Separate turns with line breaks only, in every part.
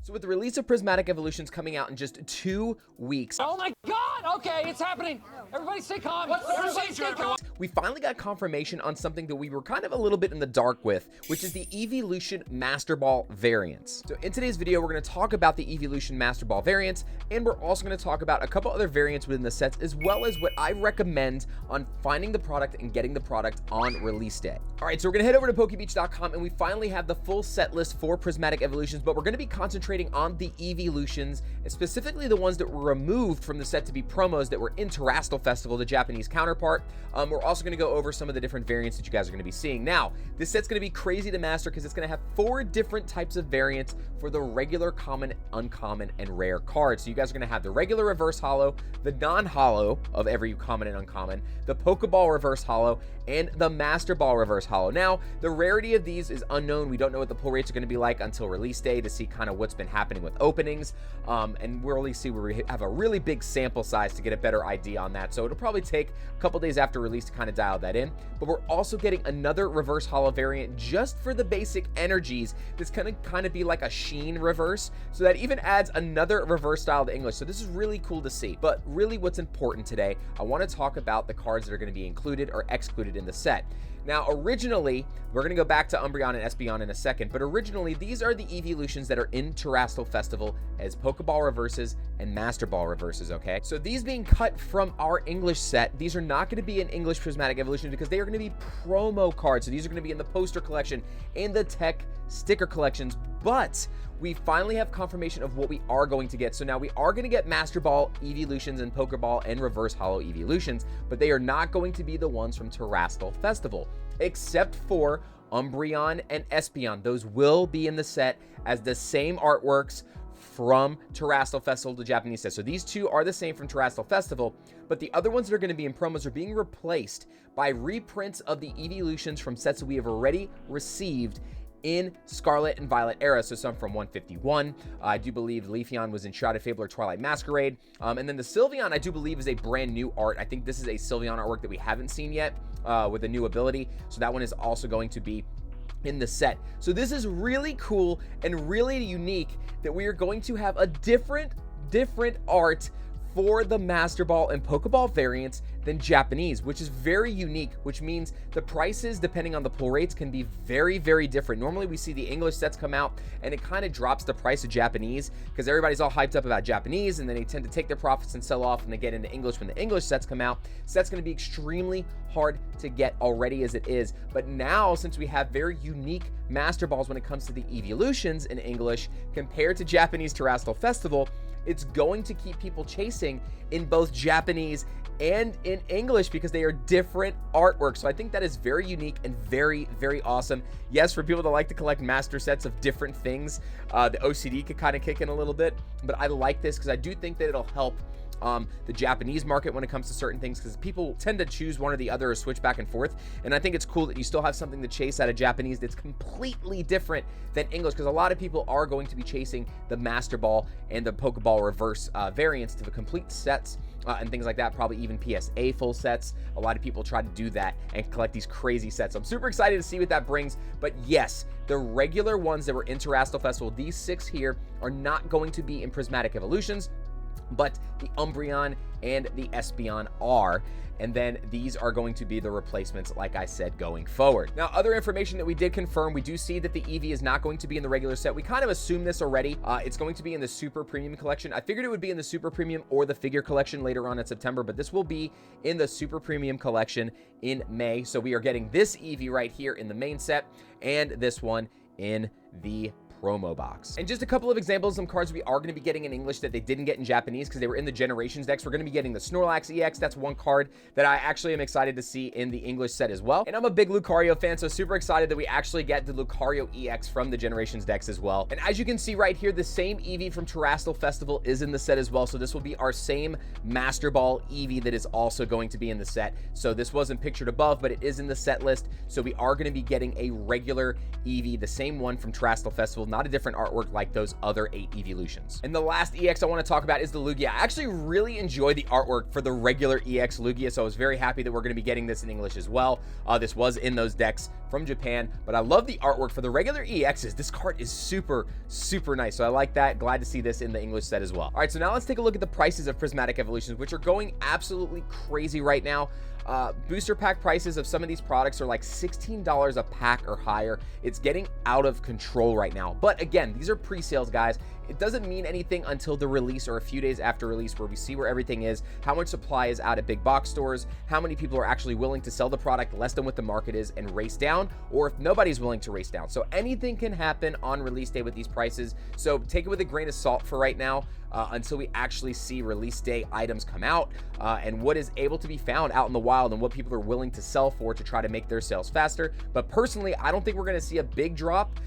So with the release of Prismatic Evolutions coming out in just 2 weeks.
Oh my God! Okay, it's happening. Everybody stay calm. What's the procedure, everyone?
We finally got confirmation on something that we were kind of a little bit in the dark with, which is the eeveelution Master Ball variants. So in today's video, we're going to talk about the eeveelution Master Ball variants, and we're also going to talk about a couple other variants within the sets, as well as what I recommend on finding the product and getting the product on release day. All right, so we're going to head over to PokeBeach.com, and we finally have the full set list for Prismatic Evolutions, but we're going to be concentrating on the eeveelutions, and specifically the ones that were removed from the set to be promos that were in Terastal Festival, the Japanese counterpart. We're also going to go over some of the different variants that you guys are going to be seeing. Now, this set's going to be crazy to master because it's going to have 4 different types of variants for the regular, common, uncommon, and rare cards. So you guys are going to have the regular reverse holo, the non-holo of every common and uncommon, the Pokeball reverse holo, and the Master Ball reverse holo. Now, the rarity of these is unknown. We don't know what the pull rates are going to be like until release day to see kind of what's been happening with openings, and we'll really see where we have a really big sample size to get a better idea on that. So it'll probably take a couple days after release to kind of dial that in. But we're also getting another reverse holo variant just for the basic energies that's going to kind of be like a sheen reverse, so that even adds another reverse style to English. So this is really cool to see. But really what's important today, I want to talk about the cards that are going to be included or excluded in the set. Now, originally, we're going to go back to Umbreon and Espeon in a second, but originally, these are the eeveelutions that are in Terastal Festival as Pokeball reverses and Master Ball reverses, okay? So these being cut from our English set, these are not going to be in English Prismatic Evolution because they are going to be promo cards. So these are going to be in the poster collection and the tech sticker collections, but we finally have confirmation of what we are going to get. So now we are going to get Master Ball eeveelutions and Pokeball and reverse holo eeveelutions, but they are not going to be the ones from Terastal Festival, except for Umbreon and Espeon. Those will be in the set as the same artworks from Terastal Festival, the Japanese set. So these two are the same from Terastal Festival, but the other ones that are going to be in promos are being replaced by reprints of the eeveelutions from sets that we have already received in Scarlet and Violet era. So some from 151. I do believe Leafeon was in Shrouded Fable or Twilight Masquerade. And then the Sylveon, I do believe, is a brand new art. I think this is a Sylveon artwork that we haven't seen yet with a new ability. So that one is also going to be in the set. So this is really cool and really unique that we are going to have a different art for the Master Ball and Pokeball variants than Japanese, which is very unique, which means the prices, depending on the pull rates, can be very, very different. Normally, we see the English sets come out, and it kind of drops the price of Japanese because everybody's all hyped up about Japanese, and then they tend to take their profits and sell off, and they get into English when the English sets come out. So that's going to be extremely hard to get already as it is. But now, since we have very unique Master Balls when it comes to the eeveelutions in English compared to Japanese Terastal Festival, it's going to keep people chasing in both Japanese and in English because they are different artwork. So I think that is very unique and very, very awesome. Yes, for people that like to collect master sets of different things, the OCD could kind of kick in a little bit, but I like this because I do think that it'll help the Japanese market when it comes to certain things, because people tend to choose one or the other or switch back and forth. And I think it's cool that you still have something to chase out of Japanese that's completely different than English, because a lot of people are going to be chasing the Master Ball and the Pokeball reverse variants to the complete sets and things like that, probably even PSA full sets. A lot of people try to do that and collect these crazy sets. So I'm super excited to see what that brings. But yes, the regular ones that were in Terastal Festival, these 6 here, are not going to be in Prismatic Evolutions, but the Umbreon and the Espeon are. And then these are going to be the replacements, like I said, going forward. Now, other information that we did confirm, we do see that the Eevee is not going to be in the regular set. We kind of assumed this already. It's going to be in the Super Premium collection. I figured it would be in the Super Premium or the figure collection later on in September, but this will be in the Super Premium collection in May. So we are getting this Eevee right here in the main set, and this one in the promo box. And just a couple of examples of some cards we are going to be getting in English that they didn't get in Japanese because they were in the Generations decks. We're going to be getting the Snorlax EX. That's one card that I actually am excited to see in the English set as well. And I'm a big Lucario fan, so super excited that we actually get the Lucario EX from the Generations decks as well. And as you can see right here, the same Eevee from Terastal Festival is in the set as well. So this will be our same Master Ball Eevee that is also going to be in the set. So this wasn't pictured above, but it is in the set list. So we are going to be getting a regular Eevee, the same one from Terastal Festival, not a different artwork like those other 8 eeveelutions. And the last EX I want to talk about is the Lugia. I actually really enjoy the artwork for the regular EX Lugia, so I was very happy that we're going to be getting this in English as well. This was in those decks from Japan, but I love the artwork for the regular EXs. This card is super nice, so I like that. Glad to see this in the English set as well. All right, so now let's take a look at the prices of Prismatic Evolutions, which are going absolutely crazy right now. Booster pack prices of some of these products are like $16 a pack or higher. It's getting out of control right now. But again, these are pre-sales, guys. It doesn't mean anything until the release or a few days after release, where we see where everything is, how much supply is out at big box stores, how many people are actually willing to sell the product less than what the market is and race down, or if nobody's willing to race down. So anything can happen on release day with these prices. So take it with a grain of salt for right now. Until we actually see release day items come out and what is able to be found out in the wild and what people are willing to sell for to try to make their sales faster. But personally, I don't think we're going to see a big drop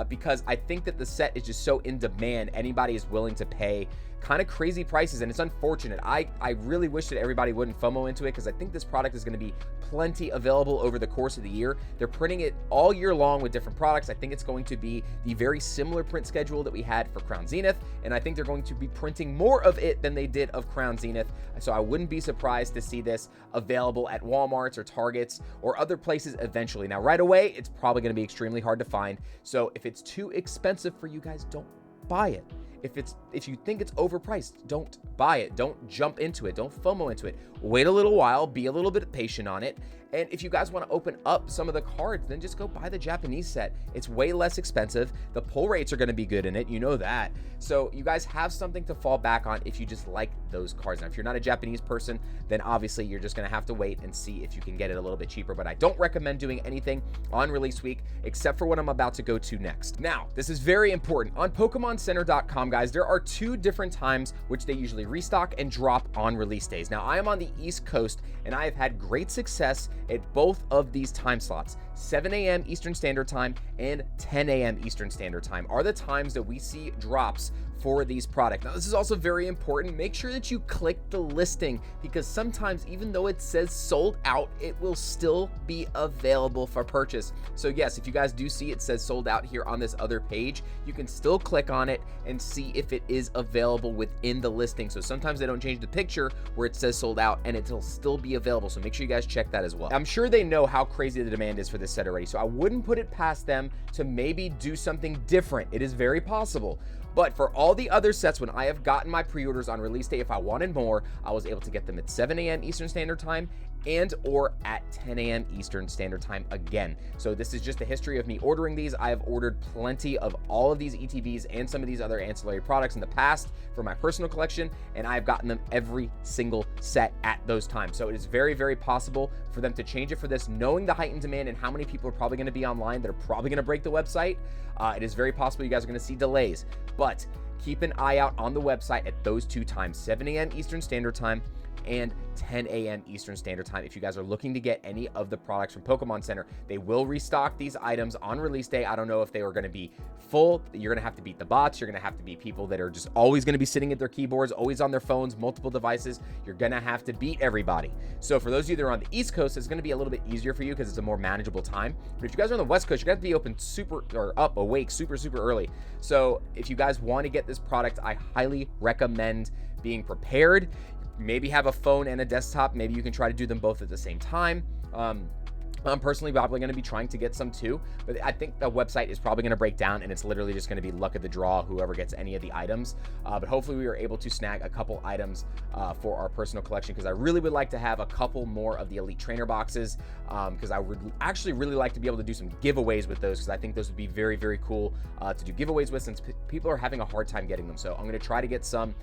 because I think that the set is just so in demand. Anybody is willing to pay kind of crazy prices, and it's unfortunate. I really wish that everybody wouldn't FOMO into it, because I think this product is going to be plenty available over the course of the year. They're printing it all year long with different products. I think it's going to be the very similar print schedule that we had for Crown Zenith, and I think they're going to be printing more of it than they did of Crown Zenith. So I wouldn't be surprised to see this available at Walmarts or Targets or other places eventually. Now, right away, it's probably going to be extremely hard to find. So if it's too expensive for you guys, don't buy it. If you think it's overpriced, don't buy it. Don't jump into it. Don't FOMO into it. Wait a little while, be a little bit patient on it. And if you guys want to open up some of the cards, then just go buy the Japanese set. It's way less expensive. The pull rates are going to be good in it. You know that. So you guys have something to fall back on if you just like those cards. Now, if you're not a Japanese person, then obviously you're just going to have to wait and see if you can get it a little bit cheaper. But I don't recommend doing anything on release week except for what I'm about to go to next. Now, this is very important. On PokemonCenter.com, guys, there are 2 different times which they usually restock and drop on release days. Now, I am on the East Coast, and I have had great success at both of these time slots. 7 a.m. Eastern Standard Time and 10 a.m. Eastern Standard Time are the times that we see drops for these products. Now, this is also very important. Make sure that you click the listing, because sometimes even though it says sold out, it will still be available for purchase. So yes, if you guys do see it says sold out here on this other page, you can still click on it and see if it is available within the listing. So sometimes they don't change the picture where it says sold out, and it'll still be available. So make sure you guys check that as well. I'm sure they know how crazy the demand is for this set already, so I wouldn't put it past them to maybe do something different. It is very possible. But for all the other sets, when I have gotten my pre-orders on release day, if I wanted more, I was able to get them at 7 a.m. Eastern Standard Time and or at 10 a.m. Eastern Standard Time again. So this is just a history of me ordering these. I have ordered plenty of all of these ETBs and some of these other ancillary products in the past for my personal collection, and I've gotten them every single set at those times. So it is very, very possible for them to change it for this, knowing the heightened demand and how many people are probably going to be online that are probably going to break the website. It is very possible you guys are going to see delays, but keep an eye out on the website at those 2 times, 7 a.m. Eastern Standard Time and 10 a.m. Eastern Standard Time. If you guys are looking to get any of the products from Pokemon Center, they will restock these items on release day. I don't know if they are going to be full. You're going to have to beat the bots. You're going to have to be people that are just always going to be sitting at their keyboards, always on their phones, multiple devices. You're going to have to beat everybody. So for those of you that are on the East Coast, it's going to be a little bit easier for you because it's a more manageable time. But if you guys are on the West Coast, you're going to have to be awake super early. So if you guys want to get this product, I highly recommend being prepared. Maybe have a phone and a desktop. Maybe you can try to do them both at the same time. I'm personally probably going to be trying to get some too, but I think the website is probably going to break down, and it's literally just going to be luck of the draw, whoever gets any of the items. But hopefully we are able to snag a couple items for our personal collection, because I really would like to have a couple more of the Elite Trainer boxes, because I would actually really like to be able to do some giveaways with those, because I think those would be very, very cool to do giveaways with, since people are having a hard time getting them. So I'm going to try to get some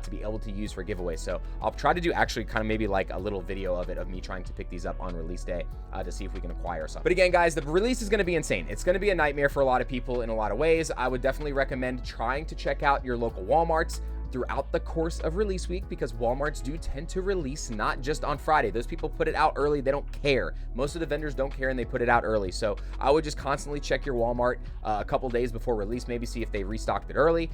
to be able to use for giveaways. So I'll try to do actually kind of maybe like a little video of it, of me trying to pick these up on release day to see if we can acquire some. But again, guys, the release is going to be insane. It's going to be a nightmare for a lot of people in a lot of ways. I would definitely recommend trying to check out your local Walmarts. throughout the course of release week, because Walmarts do tend to release not just on Friday. Those people put it out early. They don't care. Most of the vendors don't care and they put it out early. So I would just constantly check your Walmart a couple days before release, maybe see if they restocked it early.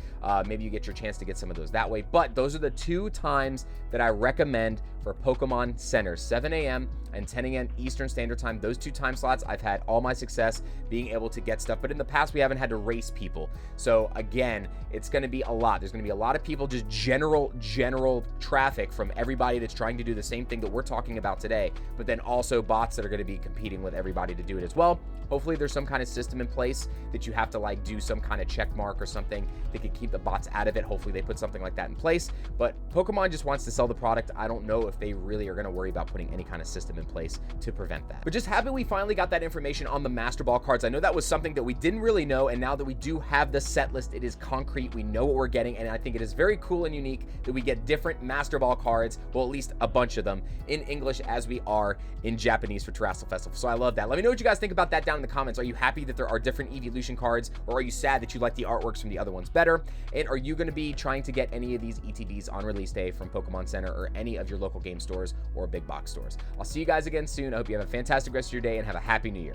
Maybe you get your chance to get some of those that way. But those are the 2 times that I recommend for Pokemon Center, 7 a.m. and 10 a.m. Eastern Standard Time. Those 2 time slots, I've had all my success being able to get stuff. But in the past, we haven't had to race people. So again, it's going to be a lot. There's going to be a lot of people, just general traffic from everybody that's trying to do the same thing that we're talking about today, but then also bots that are going to be competing with everybody to do it as well. Hopefully there's some kind of system in place that you have to like do some kind of check mark or something that can keep the bots out of it. Hopefully they put something like that in place, but Pokemon just wants to sell the product. I don't know if they really are going to worry about putting any kind of system in place to prevent that. But just happy we finally got that information on the Master Ball cards. I know that was something that we didn't really know, and now that we do have the set list, it is concrete. We know what we're getting, and I think it is very cool and unique that we get different Master Ball cards, well, at least a bunch of them, in English as we are in Japanese for Terastal Festival. So I love that. Let me know what you guys think about that down in the comments. Are you happy that there are different eeveelution cards, or are you sad that you like the artworks from the other ones better? And are you going to be trying to get any of these ETBs on release day from Pokemon Center or any of your local game stores or big box stores? I'll see you guys again soon. I hope you have a fantastic rest of your day and have a happy new year.